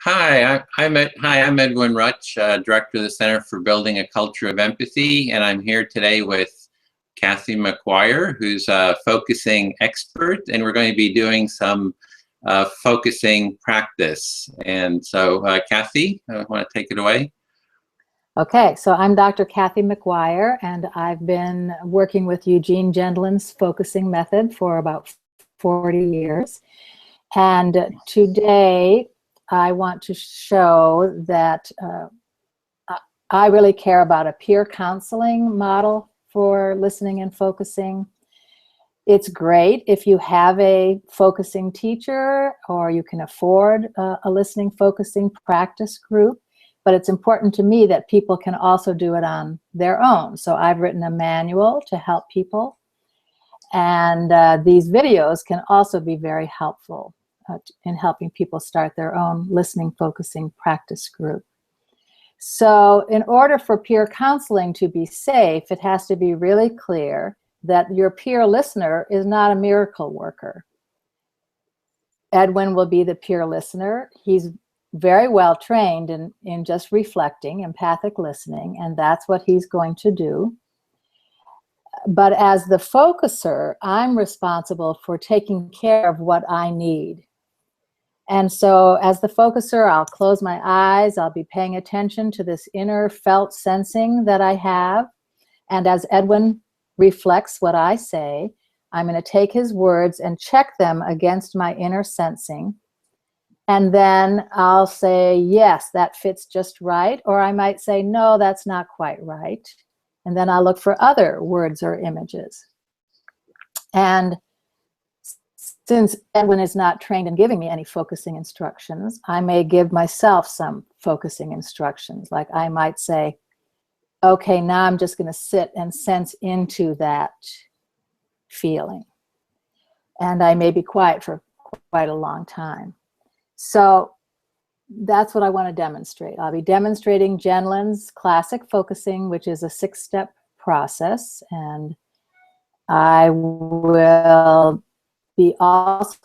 I'm Edwin Rutsch, Director of the Center for Building a Culture of Empathy, and I'm here today with Kathy McGuire, who's a focusing expert, and we're going to be doing some focusing practice. And so, Kathy, I want to take it away. Okay, so I'm Dr. Kathy McGuire, and I've been working with Eugene Gendlin's focusing method for about 40 years. And today, I want to show that I really care about a peer counseling model for listening and focusing. It's great if you have a focusing teacher or you can afford a listening focusing practice group, but it's important to me that people can also do it on their own. So I've written a manual to help people, and these videos can also be very helpful in helping people start their own listening focusing practice group. So in order for peer counseling to be safe, it has to be really clear that your peer listener is not a miracle worker. Edwin will be the peer listener. He's very well trained in just reflecting, empathic listening, and that's what he's going to do. But as the focuser, I'm responsible for taking care of what I need. And so as the focuser, I'll close my eyes, I'll be paying attention to this inner felt sensing that I have. And as Edwin reflects what I say, I'm going to take his words and check them against my inner sensing. And then I'll say, yes, that fits just right. Or I might say, no, that's not quite right. And then I'll look for other words or images. And since Edwin is not trained in giving me any focusing instructions, I may give myself some focusing instructions. Like I might say, okay, now I'm just going to sit and sense into that feeling. And I may be quiet for quite a long time. So that's what I want to demonstrate. I'll be demonstrating Gendlin's classic focusing, which is a 6-step process. And I will be also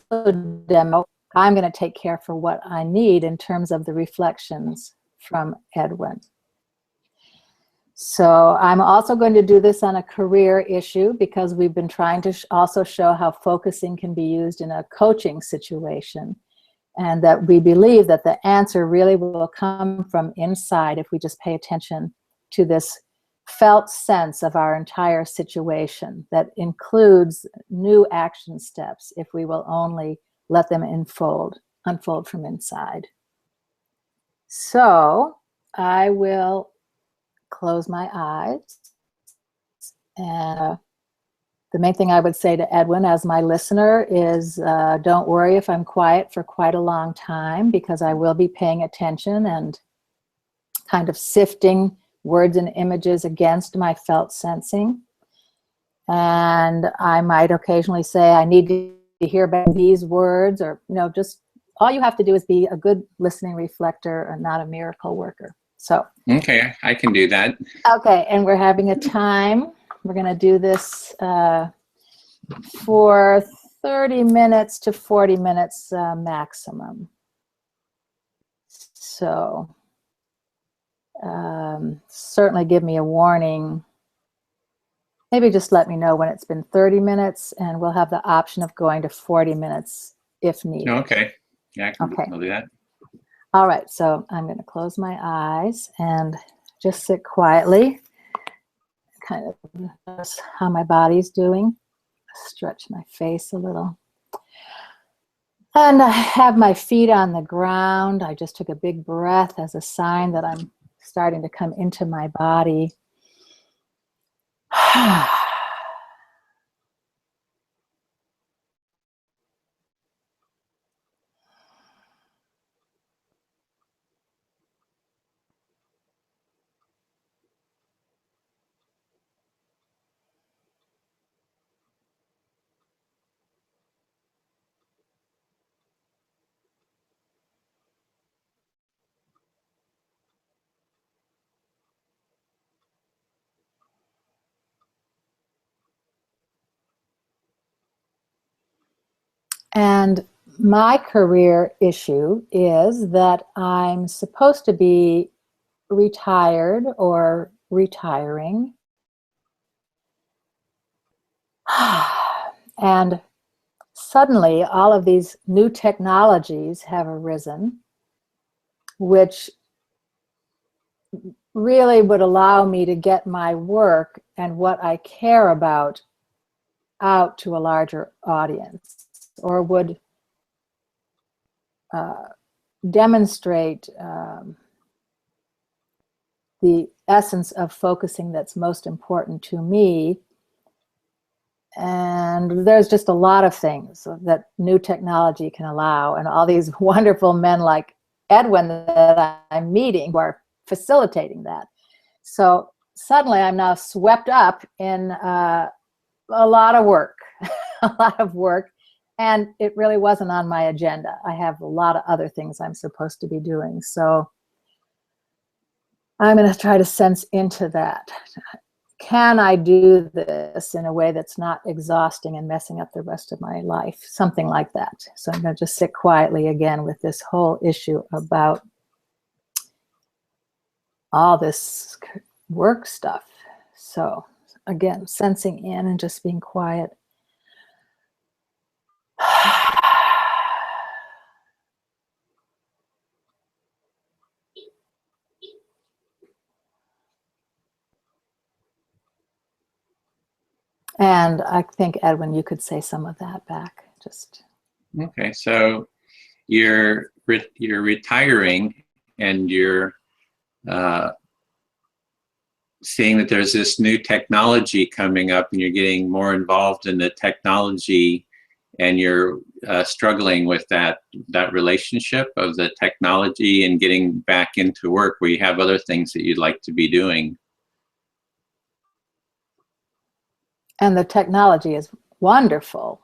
demo. I'm going to take care for what I need in terms of the reflections from Edwin. So I'm also going to do this on a career issue because we've been trying to also show how focusing can be used in a coaching situation, and that we believe that the answer really will come from inside if we just pay attention to this felt sense of our entire situation that includes new action steps if we will only let them unfold from inside. So I will close my eyes, and the main thing I would say to Edwin as my listener is don't worry if I'm quiet for quite a long time, because I will be paying attention and kind of sifting words and images against my felt sensing. And I might occasionally say, I need to hear about these words, or, you know, just all you have to do is be a good listening reflector and not a miracle worker. So. Okay, I can do that. Okay, and we're having a time. We're going to do this for 30 minutes to 40 minutes maximum. So certainly give me a warning. Maybe just let me know when it's been 30 minutes, and we'll have the option of going to 40 minutes if needed. Okay. Yeah, I'll do that. All right, so I'm going to close my eyes and just sit quietly. Kind of notice how my body's doing. Stretch my face a little. And I have my feet on the ground. I just took a big breath as a sign that I'm starting to come into my body. And my career issue is that I'm supposed to be retired or retiring. And suddenly all of these new technologies have arisen, which really would allow me to get my work and what I care about out to a larger audience, or would demonstrate the essence of focusing that's most important to me. And there's just a lot of things that new technology can allow, and all these wonderful men like Edwin that I'm meeting who are facilitating that. So suddenly I'm now swept up in a lot of work, a lot of work, and it really wasn't on my agenda. I have a lot of other things I'm supposed to be doing. So I'm going to try to sense into that. Can I do this in a way that's not exhausting and messing up the rest of my life? Something like that. So I'm going to just sit quietly again with this whole issue about all this work stuff. So again, sensing in and just being quiet. And I think, Edwin, you could say some of that back. Just Okay, so you're retiring, and you're seeing that there's this new technology coming up, and you're getting more involved in the technology, and you're struggling with that relationship of the technology and getting back into work where you have other things that you'd like to be doing. and the technology is wonderful.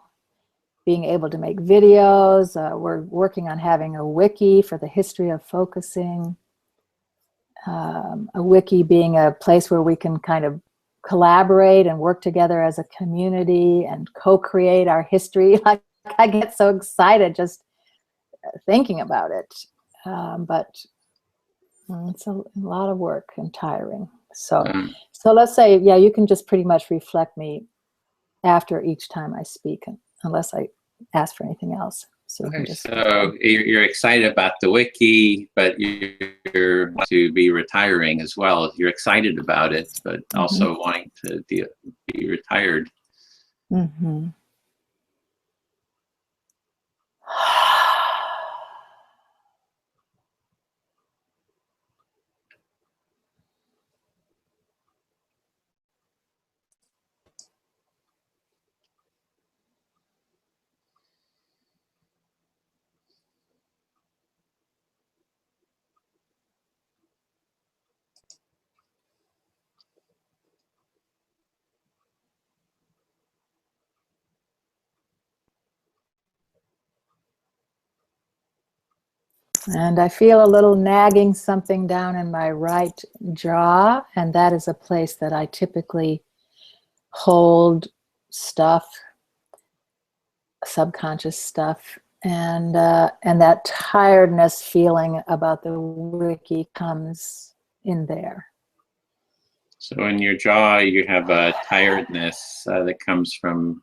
Being able to make videos. We're working on having a wiki for the history of focusing. A wiki being a place where we can kind of collaborate and work together as a community and co-create our history. Like, I get so excited just thinking about it. But it's a lot of work and tiring. So let's say, yeah, you can just pretty much reflect me after each time I speak, unless I ask for anything else. So, okay, so you're excited about the wiki, but you're want to be retiring as well. You're excited about it, but also wanting to be retired. Mm-hmm. And I feel a little nagging something down in my right jaw, and that is a place that I typically hold stuff, subconscious stuff, and that tiredness feeling about the wiki comes in there. So in your jaw, you have a tiredness that comes from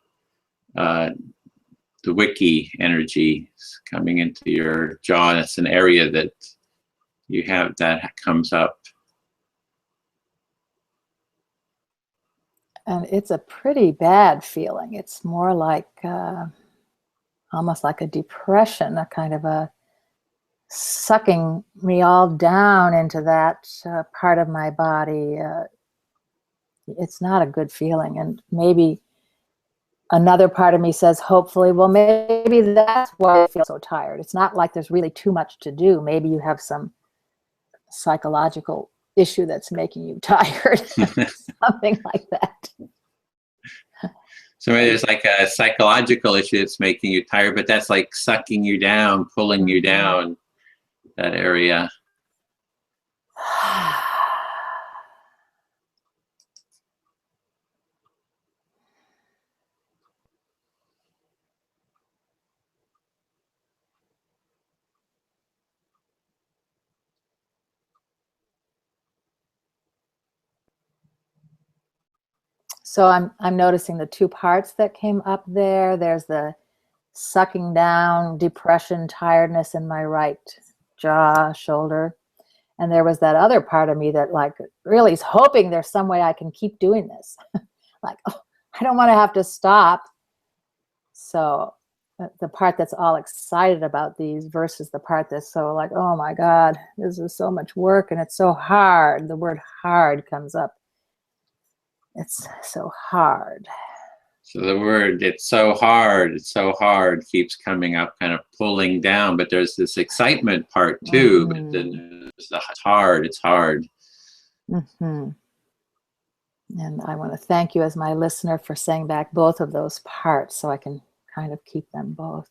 the wiki energy coming into your jaw, and it's an area that you have that comes up. And it's a pretty bad feeling. It's more like almost like a depression, a kind of a sucking me all down into that part of my body. It's not a good feeling. And maybe another part of me says, hopefully, well, maybe that's why I feel so tired. It's not like there's really too much to do. Maybe you have some psychological issue that's making you tired, something like that. So there's like a psychological issue that's making you tired, but that's like sucking you down, pulling you down, that area. So I'm noticing the two parts that came up there. There's the sucking down, depression, tiredness in my right jaw, shoulder. And there was that other part of me that like really is hoping there's some way I can keep doing this. Like, oh, I don't want to have to stop. So the part that's all excited about these versus the part that's so like, oh my God, this is so much work and it's so hard. The word hard comes up. It's so hard. So the word, it's so hard, keeps coming up, kind of pulling down, but there's this excitement part too, but then it's hard, it's hard. Mm-hmm. And I want to thank you as my listener for saying back both of those parts so I can kind of keep them both.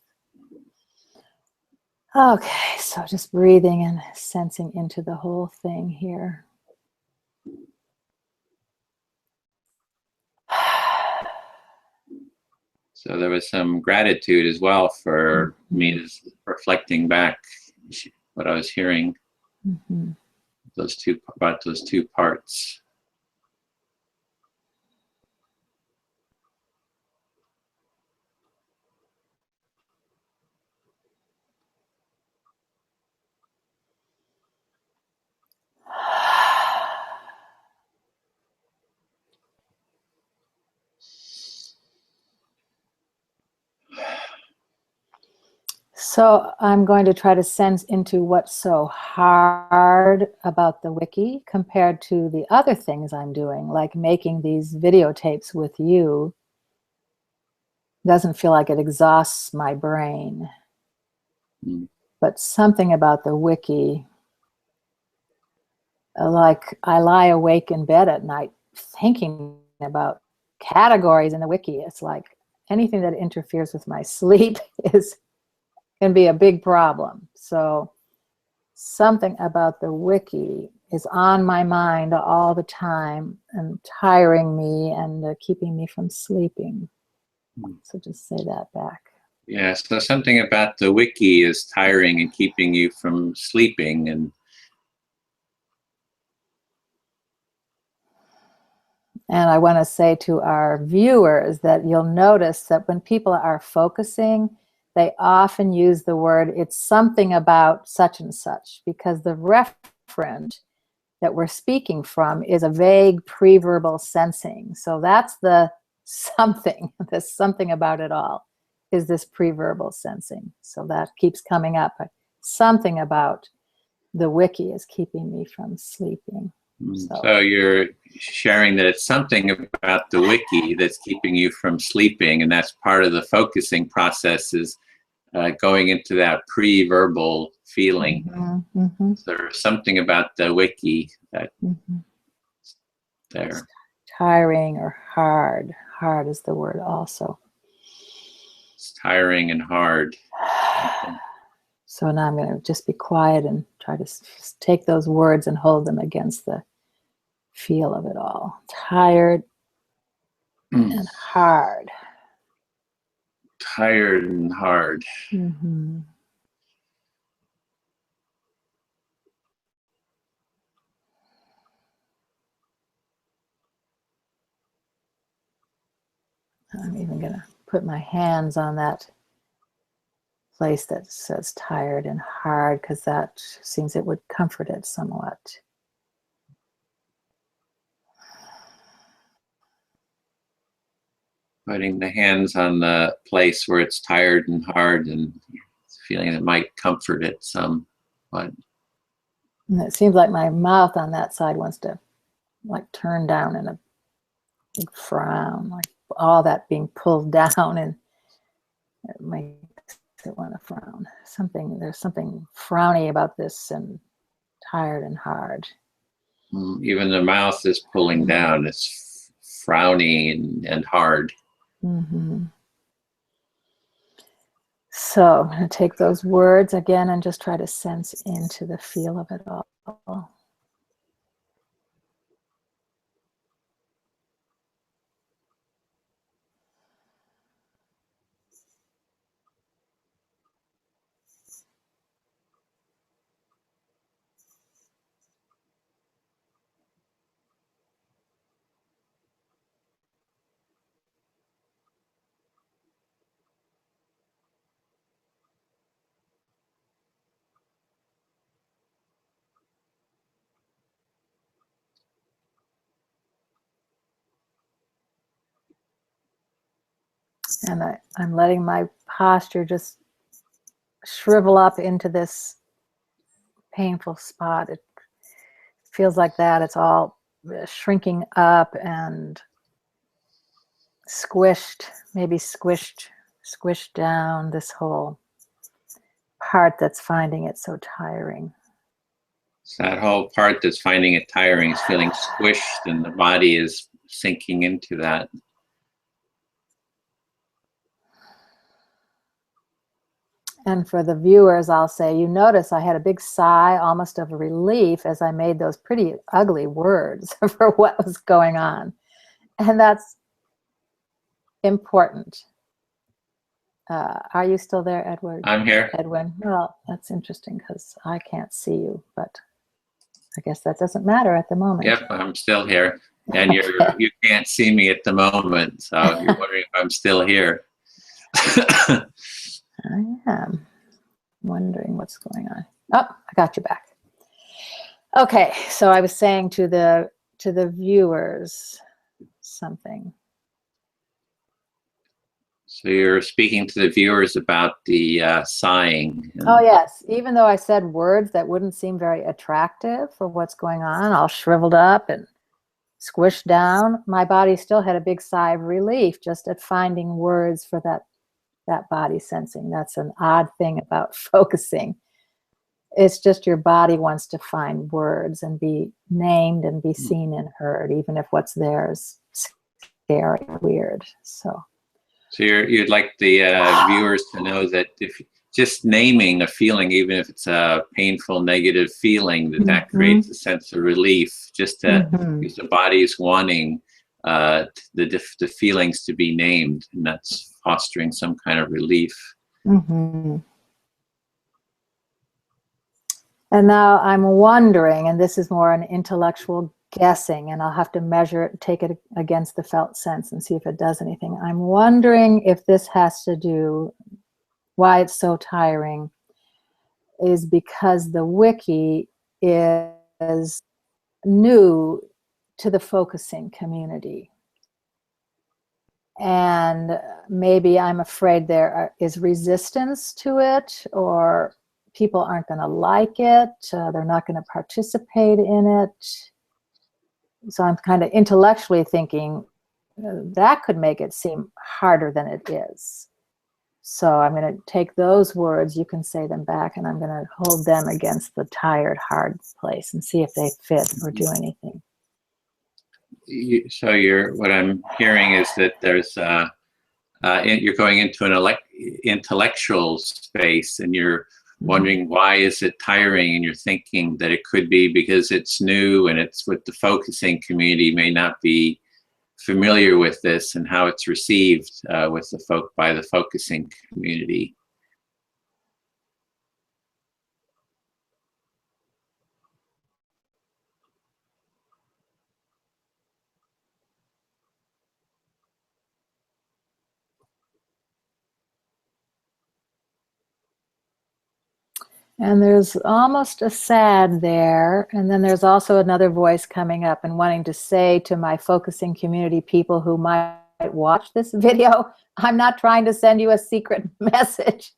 Okay, so just breathing and sensing into the whole thing here. So there was some gratitude as well for me reflecting back what I was hearing. About those two parts. So I'm going to try to sense into what's so hard about the wiki compared to the other things I'm doing, like making these videotapes with you. Doesn't feel like it exhausts my brain. But something about the wiki, like I lie awake in bed at night thinking about categories in the wiki. It's like anything that interferes with my sleep can be a big problem. So something about the wiki is on my mind all the time and tiring me and keeping me from sleeping. So just say that back. Yeah, so something about the wiki is tiring and keeping you from sleeping. And I want to say to our viewers that you'll notice that when people are focusing, they often use the word, it's something about such and such, because the referent that we're speaking from is a vague pre-verbal sensing. So that's the something, the something about it all is this pre-verbal sensing. So that keeps coming up. Something about the wiki is keeping me from sleeping. So you're sharing that it's something about the wiki that's keeping you from sleeping, and that's part of the focusing process is going into that pre-verbal feeling. So there's something about the wiki that there. It's tiring or hard. Hard is the word also. It's tiring and hard. So now I'm going to just be quiet and try to take those words and hold them against the feel of it all. Tired and hard. Tired and hard. I'm even going to put my hands on that place that says tired and hard, because that seems it would comfort it somewhat. Putting the hands on the place where it's tired and hard and feeling it might comfort it somewhat. And it seems like my mouth on that side wants to like turn down in a big frown, like all that being pulled down, and it makes it want to frown. There's something frowny about this and tired and hard. Even the mouth is pulling down. It's frowny and hard. So I'm going to take those words again and just try to sense into the feel of it all. And I'm letting my posture just shrivel up into this painful spot. It feels like that. It's all shrinking up and squished, maybe squished down, this whole part that's finding it so tiring. So that whole part that's finding it tiring is feeling squished, and the body is sinking into that. And for the viewers, I'll say, you notice I had a big sigh, almost of relief, as I made those pretty ugly words for what was going on. And that's important. Are you still there, Edward? I'm here. Edwin? Well, that's interesting because I can't see you, but I guess that doesn't matter at the moment. Yep, I'm still here. And Okay. you can't see me at the moment, so you're wondering if I'm still here. I am wondering what's going on. Oh, I got you back. Okay, so I was saying to the viewers something. So you're speaking to the viewers about the sighing. Oh yes, even though I said words that wouldn't seem very attractive for what's going on, all shriveled up and squished down, my body still had a big sigh of relief just at finding words for that body sensing. That's an odd thing about focusing. It's just your body wants to find words and be named and be seen and heard, even if what's there is scary or weird. So you'd like the viewers to know that if just naming a feeling, even if it's a painful, negative feeling, that creates a sense of relief. Just because the body is wanting the feelings to be named, and that's fostering some kind of relief. And now I'm wondering, and this is more an intellectual guessing, and I'll have to measure it, take it against the felt sense and see if it does anything. I'm wondering if this has to do, why it's so tiring, is because the wiki is new to the focusing community. And maybe I'm afraid there is resistance to it, or people aren't going to like it, they're not going to participate in it. So I'm kind of intellectually thinking that could make it seem harder than it is. So I'm going to take those words, you can say them back, and I'm going to hold them against the tired, hard place and see if they fit or do anything. So what I'm hearing is that there's you're going into an intellectual space, and you're wondering why is it tiring, and you're thinking that it could be because it's new and it's what the focusing community may not be familiar with this and how it's received by the focusing community. And there's almost a sad there. And then there's also another voice coming up and wanting to say to my focusing community people who might watch this video, I'm not trying to send you a secret message.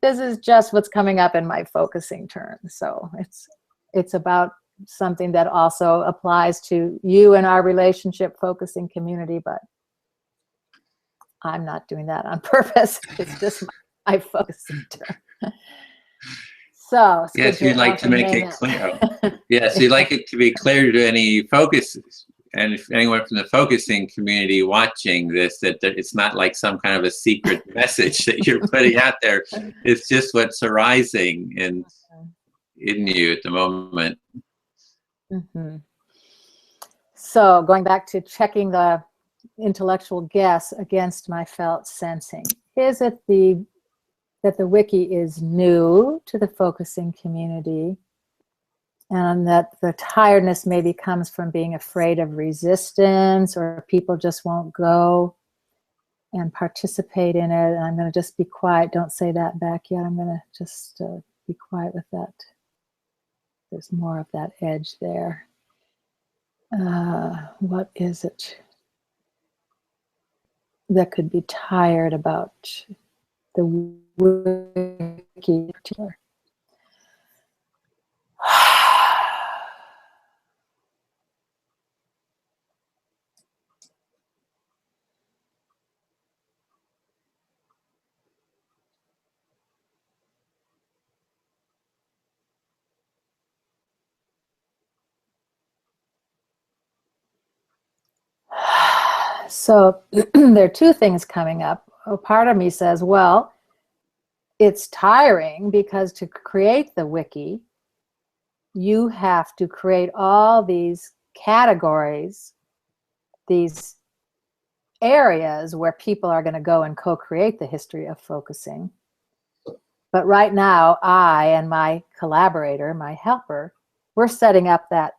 This is just what's coming up in my focusing turn. So it's about something that also applies to you and our relationship focusing community, but I'm not doing that on purpose. It's just my focusing turn. So yes, you'd like to make it clear. Yes, you'd like it to be clear to any focus, and if anyone from the focusing community watching this, that it's not like some kind of a secret message that you're putting out there. It's just what's arising in you at the moment. So going back to checking the intellectual guess against my felt sensing, is it that the wiki is new to the focusing community, and that the tiredness maybe comes from being afraid of resistance, or people just won't go and participate in it. And I'm going to just be quiet. Don't say that back yet. I'm going to just be quiet with that. There's more of that edge there. What is it? that could be tired about the wiki in particular? So there are two things coming up. A part of me says, well, it's tiring because to create the wiki, you have to create all these categories, these areas where people are going to go and co-create the history of focusing. But right now, I and my collaborator, my helper, we're setting up that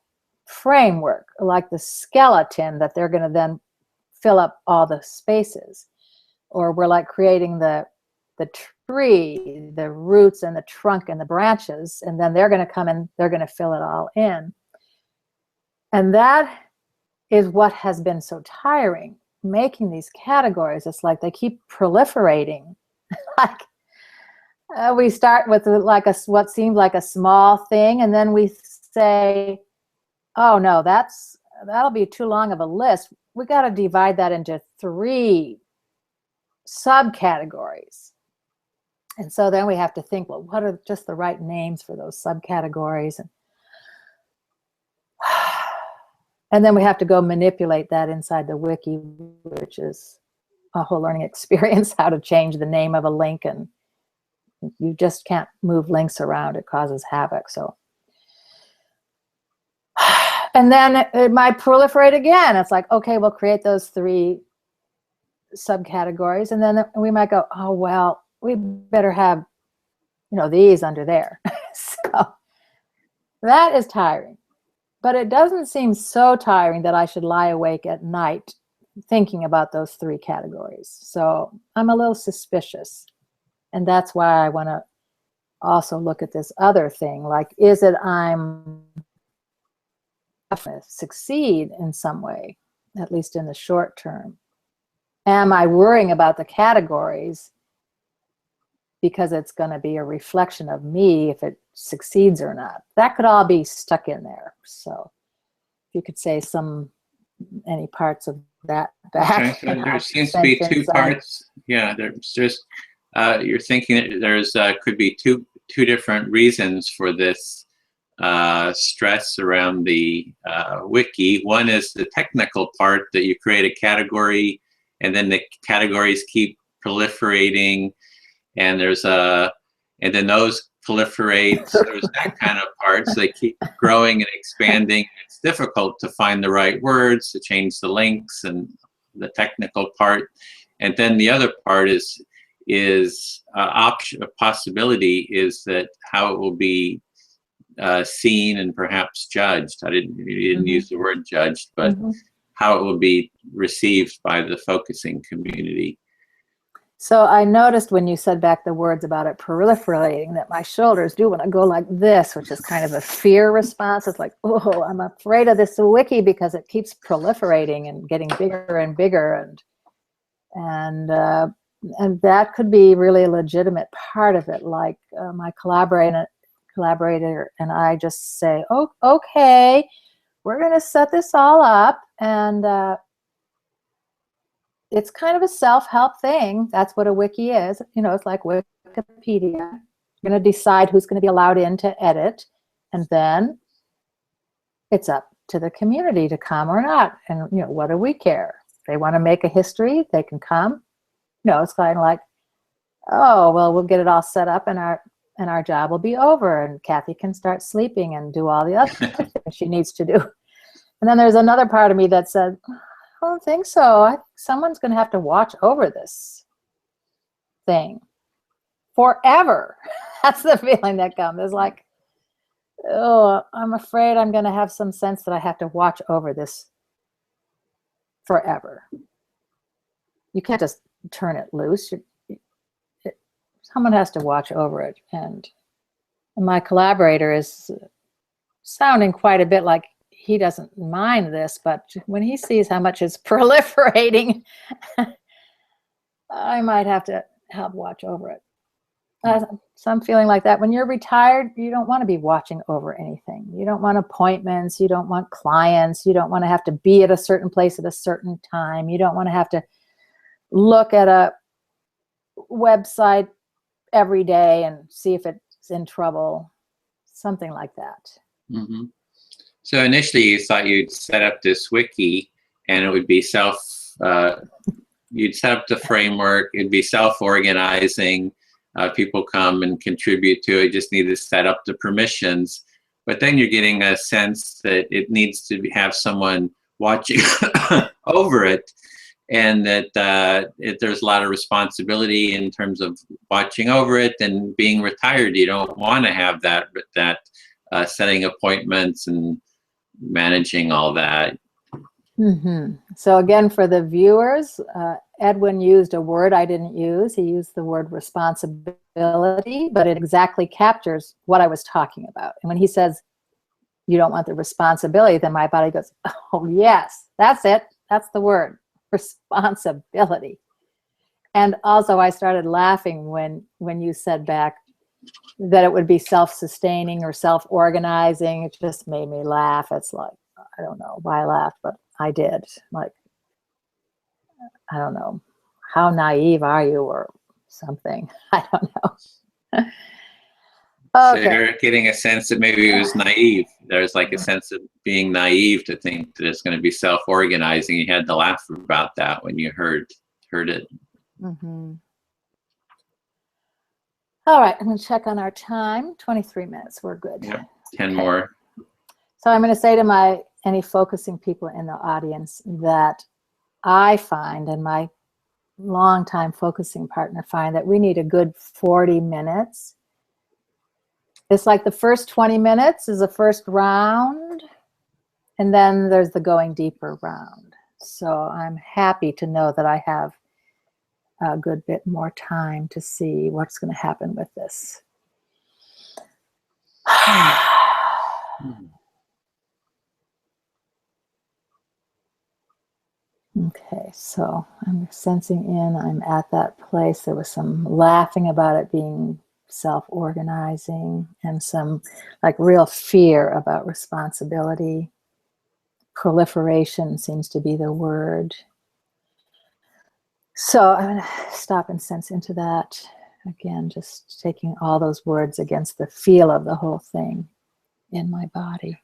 framework, like the skeleton that they're going to then fill up all the spaces. Or we're like creating the tree, the roots and the trunk and the branches, and then they're going to come and they're going to fill it all in. And that is what has been so tiring, making these categories. It's like they keep proliferating. Like we start with like what seemed like a small thing, and then we say, oh no, that'll be too long of a list. We got to divide that into 3 subcategories. And so then we have to think, well, what are just the right names for those subcategories? And then we have to go manipulate that inside the wiki, which is a whole learning experience, how to change the name of a link. And you just can't move links around. It causes havoc. So, and then it might proliferate again. It's like, okay, we'll create those 3 subcategories. And then we might go, oh, well, we better have, these under there. So that is tiring. But it doesn't seem so tiring that I should lie awake at night thinking about those 3 categories. So I'm a little suspicious. And that's why I want to also look at this other thing. Like, is it I'm going to succeed in some way, at least in the short term? Am I worrying about the categories because it's going to be a reflection of me if it succeeds or not? That could all be stuck in there. So if you could say any parts of that back. Okay, so there seems to be 2 parts. Yeah, there's just, you're thinking that could be two different reasons for this stress around the wiki. One is the technical part, that you create a category and then the categories keep proliferating, and and then those proliferate. So there's that kind of part. So they keep growing and expanding. It's difficult to find the right words to change the links and the technical part. And then the other part is a possibility is that how it will be seen and perhaps judged. You didn't use the word judged, but how it will be received by the focusing community. So I noticed when you said back the words about it proliferating that my shoulders do want to go like this, which is kind of a fear response. It's like, oh, I'm afraid of this wiki because it keeps proliferating and getting bigger and bigger, and that could be really a legitimate part of it. Like my collaborator and I just say, oh, okay, we're going to set this all up, and it's kind of a self-help thing. That's what a wiki is. It's like Wikipedia. You're going to decide who's going to be allowed in to edit, and then it's up to the community to come or not. And what do we care? If they want to make a history, they can come. It's kind of like, oh, well, we'll get it all set up, and our job will be over, and Kathy can start sleeping and do all the other things she needs to do. And then there's another part of me that said, I don't think so. Someone's going to have to watch over this thing forever. That's the feeling that comes. It's like, oh, I'm afraid I'm going to have some sense that I have to watch over this forever. You can't just turn it loose. Someone has to watch over it. And my collaborator is sounding quite a bit like he doesn't mind this, but when he sees how much it's proliferating, I might have to help watch over it. So I'm feeling like that. When you're retired, you don't want to be watching over anything. You don't want appointments. You don't want clients. You don't want to have to be at a certain place at a certain time. You don't want to have to look at a website every day and see if it's in trouble. Something like that. Mm-hmm. So initially you thought you'd set up this wiki and it would be you'd set up the framework, it'd be self-organizing, people come and contribute to it, just need to set up the permissions. But then you're getting a sense that it needs to have someone watching over it, and that there's a lot of responsibility in terms of watching over it, and being retired, you don't want to have that setting appointments and managing all that. Mm-hmm. So again, for the viewers, Edwin used a word I didn't use. He used the word responsibility, but it exactly captures what I was talking about. And when he says, you don't want the responsibility, then my body goes, oh yes, that's it. That's the word, responsibility. And also I started laughing when you said back that it would be self-sustaining or self-organizing. It just made me laugh. It's like, I don't know why I laughed, but I did. Like, I don't know, how naive are you or something? I don't know. Okay. So you're getting a sense that maybe it was naive. There's like a sense of being naive to think that it's going to be self-organizing. You had to laugh about that when you heard it. Mm-hmm. All right, I'm going to check on our time. 23 minutes, we're good. Yeah, 10 more. So I'm going to say to any focusing people in the audience that I find, and my longtime focusing partner find, that we need a good 40 minutes. It's like the first 20 minutes is the first round, and then there's the going deeper round. So I'm happy to know that I have a good bit more time to see what's going to happen with this. Okay, so I'm sensing I'm at that place. There was some laughing about it being self-organizing, and some like real fear about responsibility. Proliferation seems to be the word. So I'm going to stop and sense into that. Again, just taking all those words against the feel of the whole thing in my body.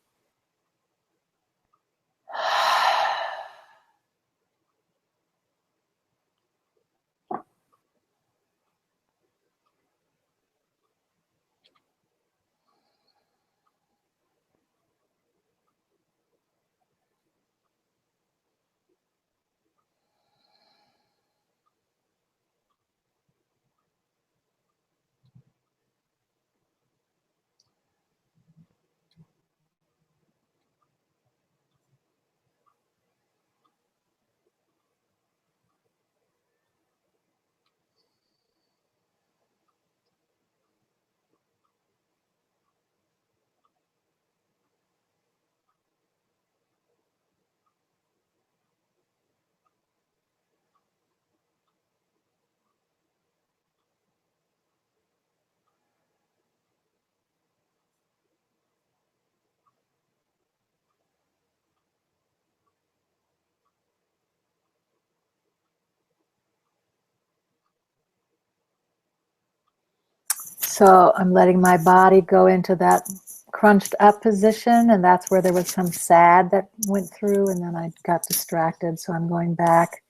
So I'm letting my body go into that crunched up position, and that's where there was some sad that went through, and then I got distracted. So I'm going back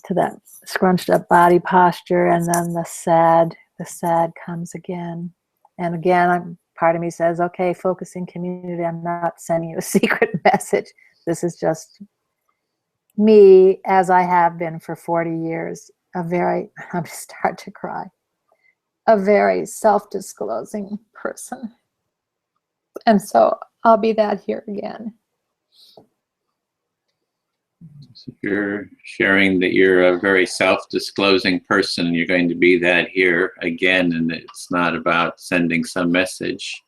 to that scrunched up body posture, and then the sad comes again. And again, part of me says, okay, focusing community, I'm not sending you a secret message. This is just me, as I have been for 40 years, I'm going to start to cry. A very self-disclosing person. And so I'll be that here again. So you're sharing that you're a very self-disclosing person, and you're going to be that here again, and it's not about sending some message.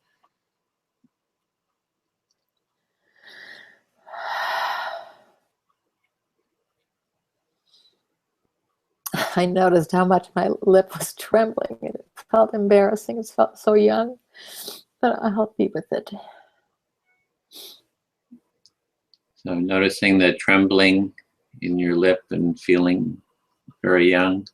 I noticed how much my lip was trembling, and it felt embarrassing. It felt so young, but I'll be with it. So noticing the trembling in your lip and feeling very young.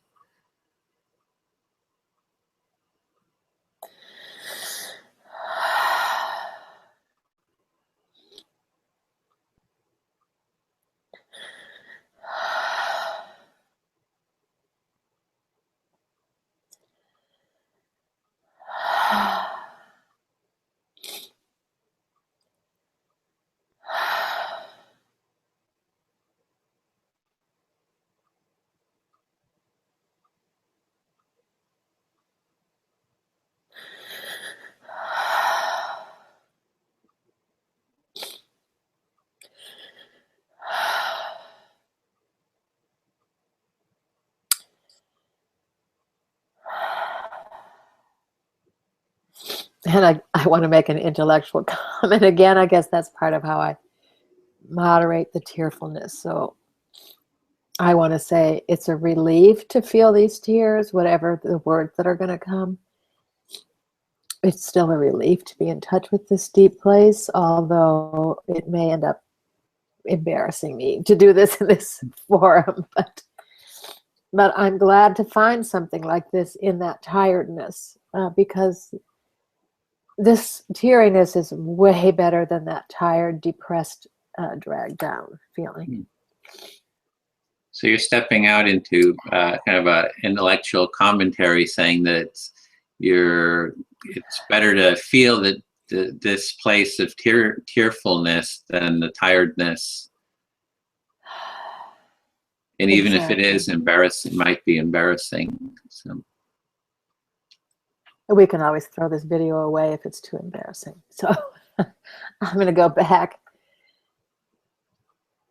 And I want to make an intellectual comment again. I guess that's part of how I moderate the tearfulness. So I want to say it's a relief to feel these tears, whatever the words that are going to come. It's still a relief to be in touch with this deep place, although it may end up embarrassing me to do this in this forum. But I'm glad to find something like this in that tiredness, because this teariness is way better than that tired, depressed, dragged down feeling. So you're stepping out into kind of an intellectual commentary, saying that it's better to feel that this place of tearfulness than the tiredness. And even if it is embarrassing, it might be embarrassing. So. We can always throw this video away if it's too embarrassing. So I'm going to go back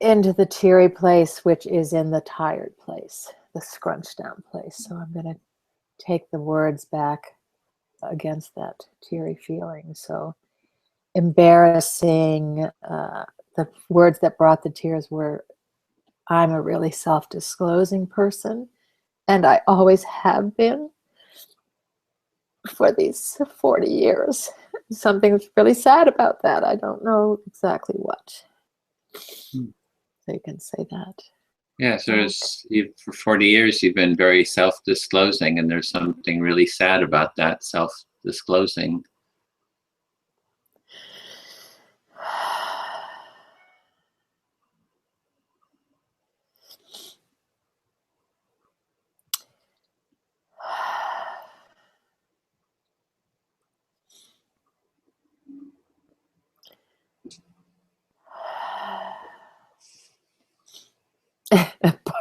into the teary place, which is in the tired place, the scrunched down place. So I'm going to take the words back against that teary feeling. So embarrassing, the words that brought the tears were, I'm a really self-disclosing person, and I always have been for these 40 years. Something's really sad about that. I don't know exactly what. So you can say that. Yeah, so for 40 years you've been very self-disclosing, and there's something really sad about that self-disclosing.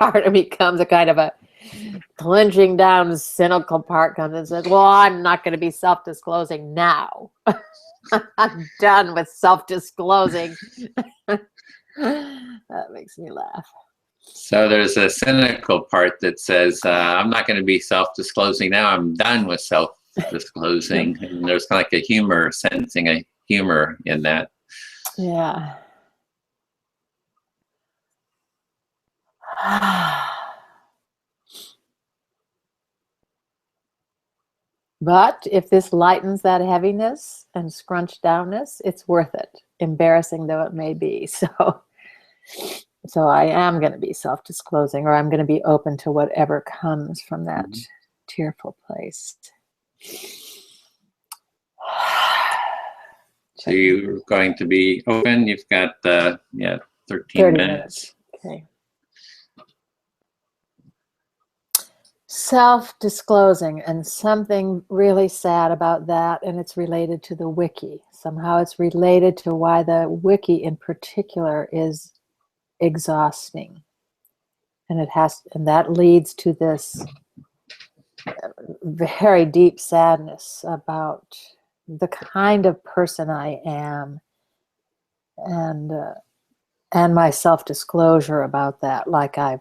Part of me comes a kind of a clenching down, cynical part comes and says, well, I'm not going to be self-disclosing now. I'm done with self-disclosing. That makes me laugh. So there's a cynical part that says, I'm not going to be self-disclosing now. I'm done with self-disclosing. And there's kind of like a humor, sensing a humor in that. Yeah. But if this lightens that heaviness and scrunch downness, it's worth it, embarrassing though it may be. So I am going to be self-disclosing, or I'm going to be open to whatever comes from that tearful place. So you're going to be open. You've got 13 minutes. Okay. Self-disclosing, and something really sad about that, and it's related to the wiki. Somehow it's related to why the wiki in particular is exhausting. And that leads to this very deep sadness about the kind of person I am, and my self-disclosure about that, like I've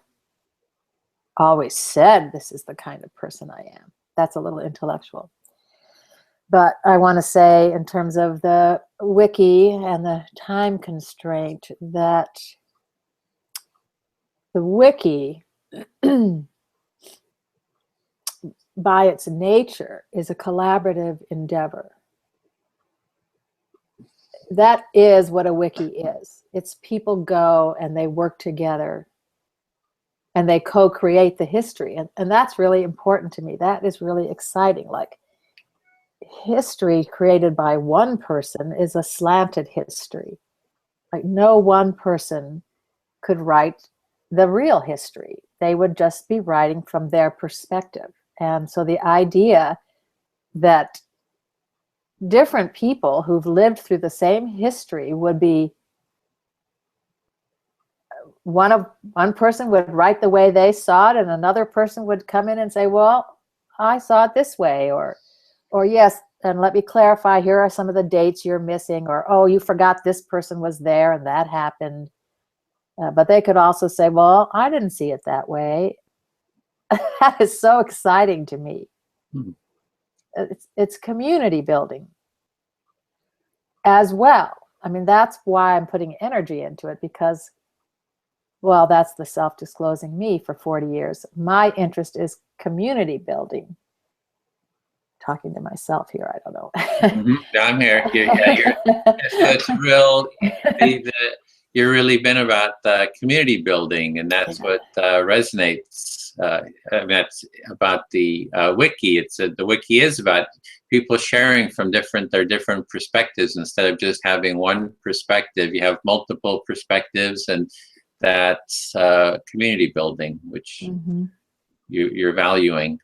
always said this is the kind of person I am. That's a little intellectual. But I want to say, in terms of the wiki and the time constraint, that the wiki by its nature, is a collaborative endeavor. That is what a wiki is. It's people go and they work together and they co-create the history. And that's really important to me. That is really exciting. Like, history created by one person is a slanted history. Like, no one person could write the real history. They would just be writing from their perspective. And so the idea that different people who've lived through the same history would be, one person would write the way they saw it, and another person would come in and say, well, I saw it this way, or yes, and let me clarify, here are some of the dates you're missing, or, oh, you forgot this person was there and that happened. But they could also say, well, I didn't see it that way. That is so exciting to me. It's community building as well. I mean, that's why I'm putting energy into it, because, well, that's the self-disclosing me for 40 years. My interest is community building. Talking to myself here, I don't know. I'm here. It's real. You've really been about community building, and that's what resonates. That's about the wiki. The wiki is about people sharing from their different perspectives. Instead of just having one perspective, you have multiple perspectives, and that's community building, which you're valuing.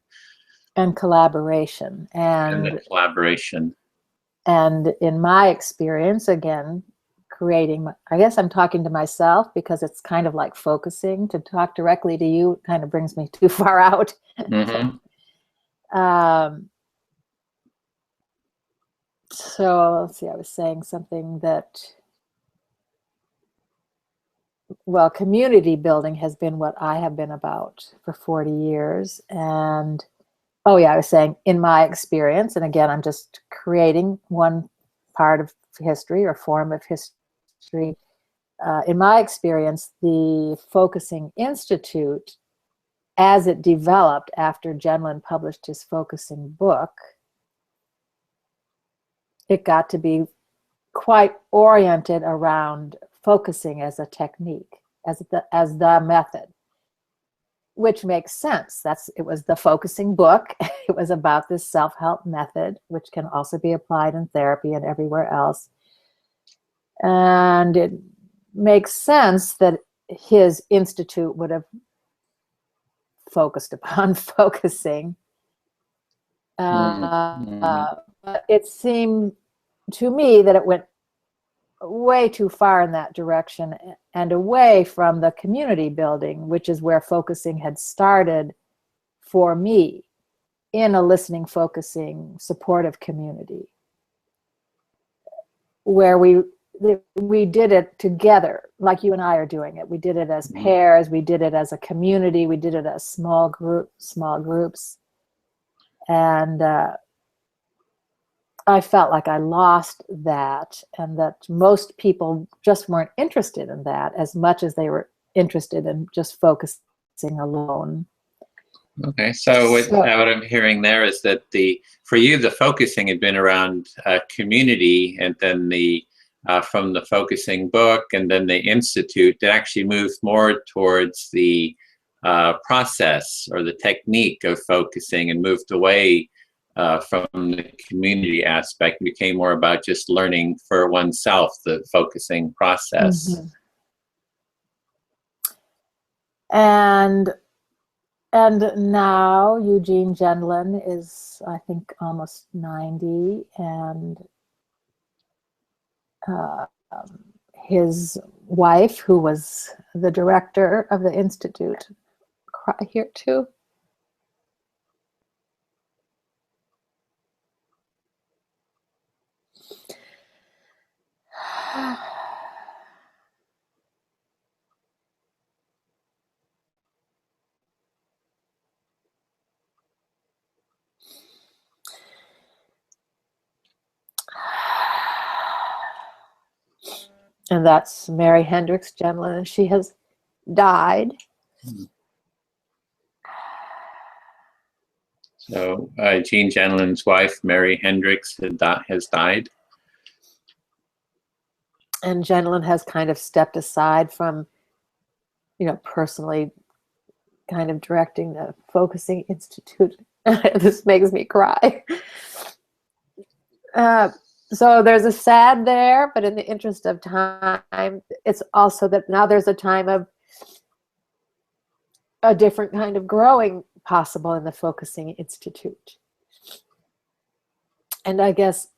And collaboration. And the collaboration. And in my experience, again, creating, I guess I'm talking to myself, because it's kind of like focusing. To talk directly to you kind of brings me too far out. So let's see, I was saying something that, well, community building has been what I have been about for 40 years. And oh yeah, I was saying, in my experience, and again, I'm just creating one part of history or form of history. In my experience, the Focusing Institute, as it developed after Gendlin published his Focusing book, it got to be quite oriented around focusing as a technique, as the method. Which makes sense. It was the Focusing book. It was about this self-help method, which can also be applied in therapy and everywhere else. And it makes sense that his institute would have focused upon focusing. But it seemed to me that it went way too far in that direction and away from the community building, which is where focusing had started for me, in a listening, focusing, supportive community, where we did it together, like you and I are doing it. We did it as pairs, we did it as a community, we did it as small groups. And I felt like I lost that, and that most people just weren't interested in that as much as they were interested in just focusing alone. Okay, so what I'm hearing there is that for you, the focusing had been around community, and then from the Focusing book and then the Institute, it actually moved more towards the process or the technique of focusing, and moved away from the community aspect. It became more about just learning for oneself, the focusing process. And now Eugene Gendlin is, I think, almost 90, and his wife, who was the director of the Institute, cry here too. And that's Mary Hendricks Gendlin, and she has died. So Jean Gendlin's wife, Mary Hendricks, has died. And Gendlin has kind of stepped aside from, personally kind of directing the Focusing Institute. This makes me cry. So there's a sad there, but in the interest of time, it's also that now there's a time of a different kind of growing possible in the Focusing Institute. And I guess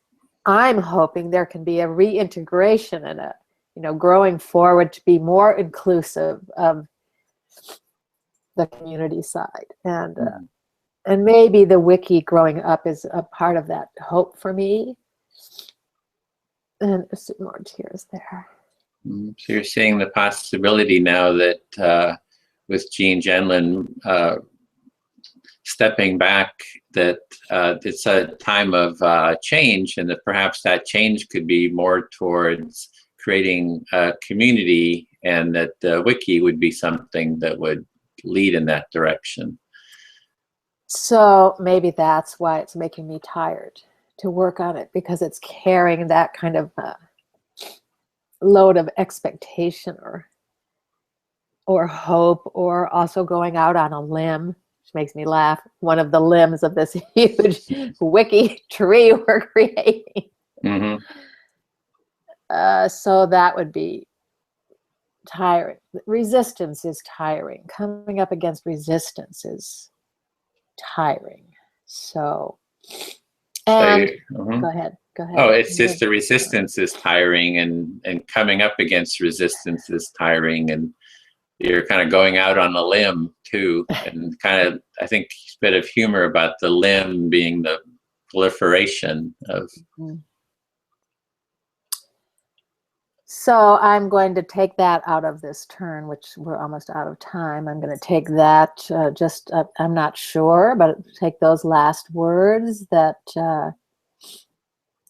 I'm hoping there can be a reintegration and a, growing forward to be more inclusive of the community side. And and maybe the wiki growing up is a part of that hope for me. And some more tears there. So you're seeing the possibility now that with Jean Gendlin stepping back, that it's a time of change, and that perhaps that change could be more towards creating a community, and that the wiki would be something that would lead in that direction. So maybe that's why it's making me tired to work on it, because it's carrying that kind of load of expectation or hope, or also going out on a limb, which makes me laugh. One of the limbs of this huge wiki tree we're creating. Mm-hmm. So that would be tiring. Resistance is tiring. Coming up against resistance is tiring. So, and go ahead. Oh, it's just the resistance is tiring, and coming up against resistance is tiring, and you're kind of going out on a limb too, and kind of, I think, a bit of humor about the limb being the proliferation of. So I'm going to take that out of this turn, which we're almost out of time. I'm going to take that I'm not sure, but take those last words, that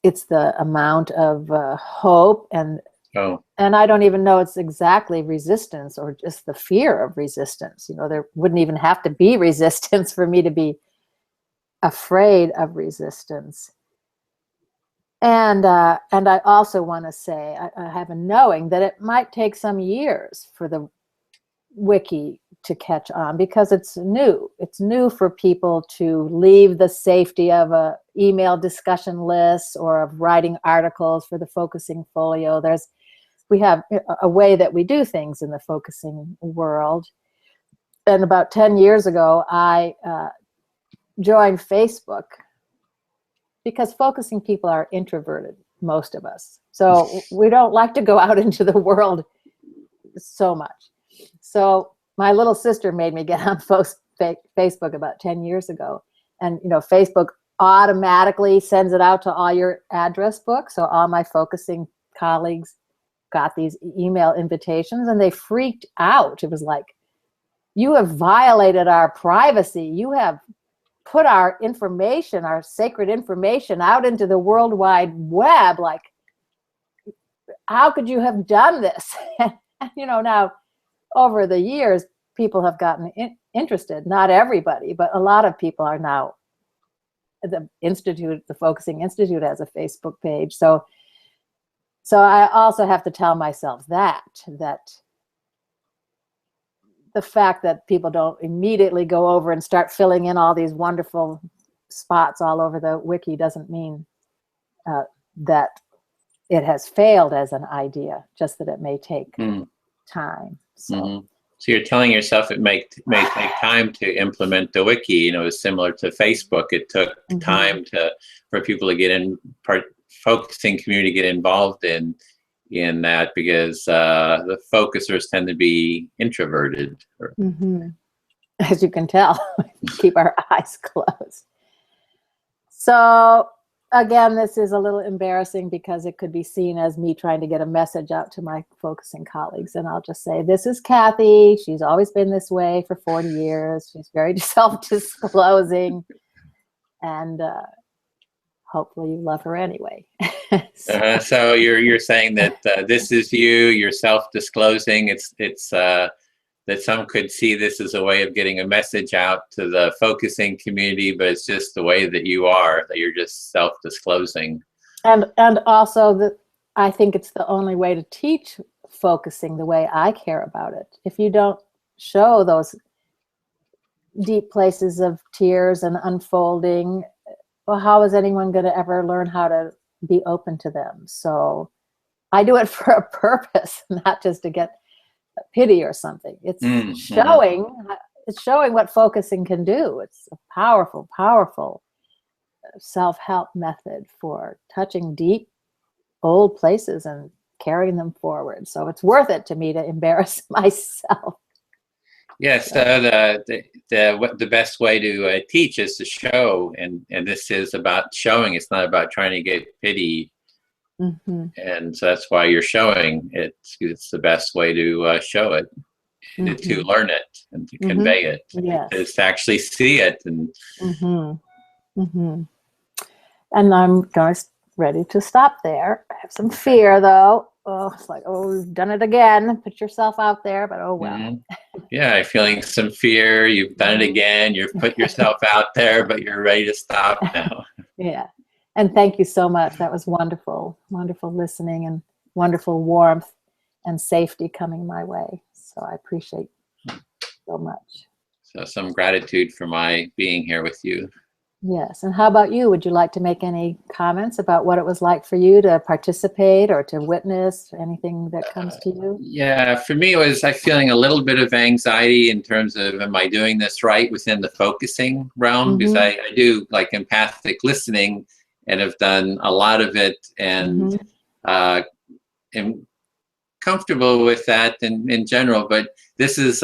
it's the amount of hope, and I don't even know it's exactly resistance or just the fear of resistance. There wouldn't even have to be resistance for me to be afraid of resistance. And I also want to say, I have a knowing that it might take some years for the wiki to catch on, because it's new. It's new for people to leave the safety of a email discussion list or of writing articles for the Focusing Folio. We have a way that we do things in the focusing world. And about 10 years ago, I joined Facebook, because focusing people are introverted, most of us. So we don't like to go out into the world so much. So my little sister made me get on Facebook about 10 years ago. And, Facebook automatically sends it out to all your address books. So all my focusing colleagues got these email invitations, and they freaked out. It was like, you have violated our privacy. You have put our information, our sacred information, out into the World Wide Web. Like, how could you have done this? Now over the years, people have gotten interested. Not everybody, but a lot of people are now. The Focusing Institute has a Facebook page. So I also have to tell myself that the fact that people don't immediately go over and start filling in all these wonderful spots all over the wiki doesn't mean that it has failed as an idea, just that it may take time. So you're telling yourself it may take time to implement the wiki. It's similar to Facebook. It took time for people to get in, focusing community get involved in that, because the focusers tend to be introverted. As you can tell, keep our eyes closed. So again, this is a little embarrassing, because it could be seen as me trying to get a message out to my focusing colleagues. And I'll just say, this is Kathy. She's always been this way for 40 years. She's very self-disclosing. And hopefully you love her anyway. So you're saying that this is you're self-disclosing. It's that some could see this as a way of getting a message out to the focusing community, but it's just the way that you are, that you're just self-disclosing. And also that I think it's the only way to teach focusing the way I care about it. If you don't show those deep places of tears and unfolding, well, how is anyone going to ever learn how to be open to them? So I do it for a purpose, not just to get pity or something. It's showing what focusing can do. It's a powerful, powerful self-help method for touching deep old places and carrying them forward. So it's worth it to me to embarrass myself. Yes, the best way to teach is to show, and this is about showing. It's not about trying to get pity, and so that's why you're showing. It's the best way to show it, to learn it and to convey it. Yes. Is to actually see it. And and I'm ready to stop there. I have some fear though. Oh, it's like, oh, we've done it again. Put yourself out there, but oh well. Yeah, I'm feeling some fear. You've done it again. You've put yourself out there, but you're ready to stop now. Yeah. And thank you so much. That was wonderful, wonderful listening and wonderful warmth and safety coming my way. So I appreciate so much. So some gratitude for my being here with you. Yes. And how about you? Would you like to make any comments about what it was like for you to participate or to witness anything that comes to you? Yeah, for me, I'm feeling a little bit of anxiety in terms of, am I doing this right within the focusing realm? Because I do like empathic listening and have done a lot of it, and am comfortable with that in general, but this is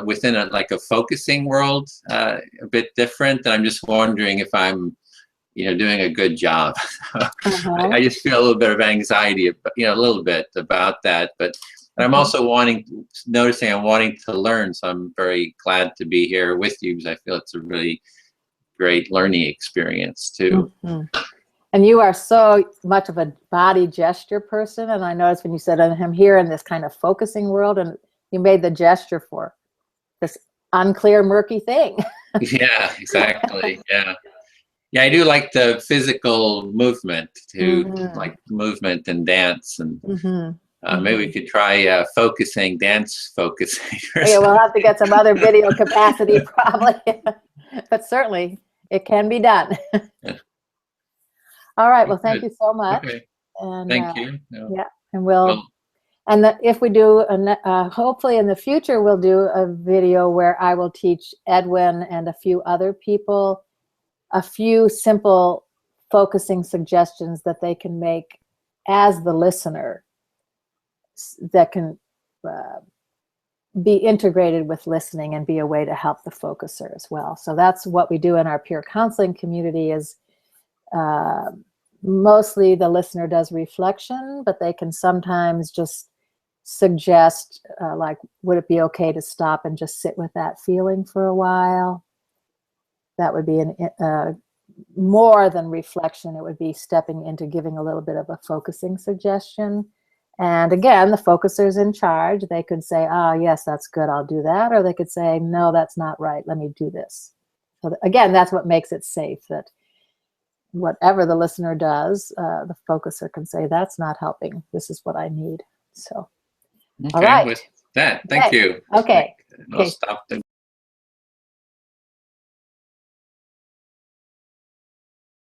within a focusing world, a bit different, and I'm just wondering if I'm doing a good job. I just feel a little bit of anxiety, a little bit about that, but I'm also noticing I'm wanting to learn, so I'm very glad to be here with you, because I feel it's a really great learning experience too. And you are so much of a body gesture person. And I noticed when you said, I'm here in this kind of focusing world, and you made the gesture for this unclear, murky thing. Yeah, exactly. Yeah. Yeah, I do like the physical movement too, like movement and dance. And maybe we could try dance focusing. Yeah, we'll have to get some other video capacity probably. But certainly it can be done. All right. Well, thank you so much. Okay. And, thank you. Yeah, and if we do, hopefully in the future, we'll do a video where I will teach Edwin and a few other people a few simple focusing suggestions that they can make as the listener that can be integrated with listening and be a way to help the focuser as well. So that's what we do in our peer counseling community is mostly the listener does reflection, but they can sometimes just suggest, like, would it be okay to stop and just sit with that feeling for a while? That would be more than reflection. It would be stepping into giving a little bit of a focusing suggestion. And again, the focuser's in charge. They could say, oh, yes, that's good, I'll do that. Or they could say, no, that's not right, let me do this. So again, that's what makes it safe, that whatever the listener does, the focuser can say, that's not helping, this is what I need. So, okay, all right. with that, thank you. Okay. I'll stop the